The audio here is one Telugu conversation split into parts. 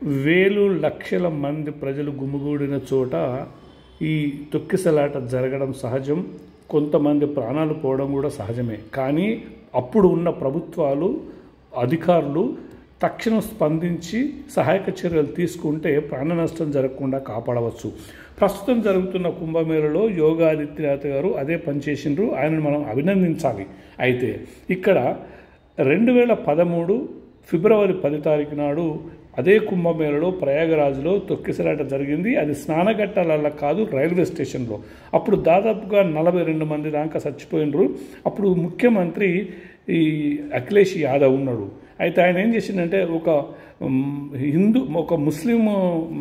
వేలు లక్షల మంది ప్రజలు గుమిగూడిన చోట ఈ తొక్కిసలాట జరగడం సహజం. కొంతమంది ప్రాణాలు పోవడం కూడా సహజమే. కానీ అప్పుడు ఉన్న ప్రభుత్వాలు, అధికారులు తక్షణం స్పందించి సహాయక చర్యలు తీసుకుంటే ప్రాణ నష్టం జరగకుండా కాపాడవచ్చు. ప్రస్తుతం జరుగుతున్న కుంభమేళలో యోగి ఆదిత్యనాథ్ గారు అదే పనిచేసిండ్రు. ఆయనను మనం అభినందించాలి. అయితే ఇక్కడ 2013 ఫిబ్రవరి 10 తారీఖు నాడు అదే కుంభమేళలో ప్రయాగరాజ్లో తొక్కిసలాట జరిగింది. అది స్నానఘట్టాలలో కాదు, రైల్వే స్టేషన్లో. అప్పుడు దాదాపుగా 42 మంది దాకా చచ్చిపోయినరు. అప్పుడు ముఖ్యమంత్రి ఈ అఖిలేష్ యాదవ్ ఉన్నాడు. అయితే ఆయన ఏం చేసిందంటే ఒక ముస్లిం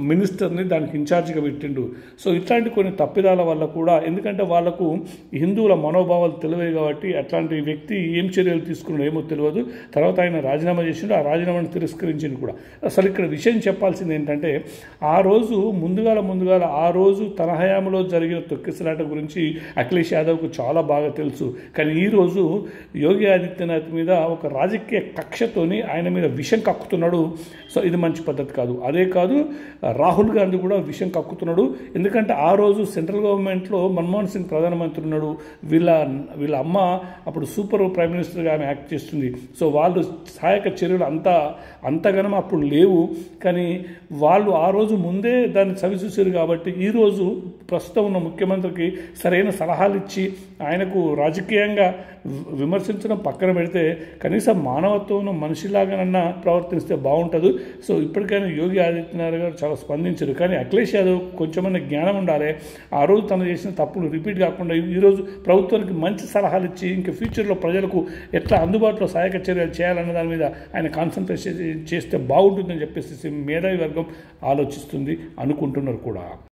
మినిస్టర్ని దానికి ఇన్ఛార్జిగా పెట్టిండు. సో ఇట్లాంటి కొన్ని తప్పిదాల వల్ల కూడా, ఎందుకంటే వాళ్ళకు హిందువుల మనోభావాలు తెలివే కాబట్టి అట్లాంటి వ్యక్తి ఏం చర్యలు తీసుకున్నాడో ఏమో తెలియదు. తర్వాత ఆయన రాజీనామా చేసిండు. ఆ రాజీనామాను తిరస్కరించింది కూడా. అసలు ఇక్కడ విషయం చెప్పాల్సింది ఏంటంటే, ఆ రోజు ముందుగాల ఆ రోజు తన హయాంలో జరిగిన తొక్కిసలాట గురించి అఖిలేష్ యాదవ్కు చాలా బాగా తెలుసు. కానీ ఈరోజు యోగి ఆదిత్యనాథ్ మీద ఒక రాజకీయ కక్షతోని ఆయన మీద విషం కక్కుతున్నాడు. సో ఇది మంచి పద్ధతి కాదు. అదే కాదు, రాహుల్ గాంధీ కూడా విషయం కక్కుతున్నాడు. ఎందుకంటే ఆ రోజు సెంట్రల్ గవర్నమెంట్లో మన్మోహన్ సింగ్ ప్రధానమంత్రి ఉన్నాడు. వీళ్ళ అమ్మ అప్పుడు సూపర్ ప్రైమ్ మినిస్టర్గా ఆమె యాక్ట్ చేస్తుంది. సో వాళ్ళు సహాయక చర్యలు అంతగానం అప్పుడు లేవు. కానీ వాళ్ళు ఆ రోజు ముందే దాన్ని చవిచూసారు కాబట్టి ఈరోజు ప్రస్తుతం ఉన్న ముఖ్యమంత్రికి సరైన సలహాలు ఇచ్చి ఆయనకు రాజకీయంగా విమర్శించడం పక్కన పెడితే కనీసం మానవత్వం మనిషిలాగానన్నా ప్రవర్తిస్తే బాగుంటుంది. సో ఇప్పటికైనా యోగి ఆదిత్యనాథ్ గారు చాలా స్పందించారు. కానీ అఖిలేష్ యాదవ్ కొంచెమన్నా జ్ఞానం ఉండాలి. ఆ రోజు తను చేసిన తప్పులు రిపీట్ కాకుండా ఈరోజు ప్రభుత్వానికి మంచి సలహాలు ఇచ్చి ఇంకా ఫ్యూచర్లో ప్రజలకు ఎట్లా అందుబాటులో సహాయక చర్యలు చేయాలన్న దాని మీద ఆయన కాన్సన్ట్రేషన్ చేస్తే బాగుంటుందని చెప్పేసి మేధావి వర్గం ఆలోచిస్తుంది, అనుకుంటున్నారు కూడా.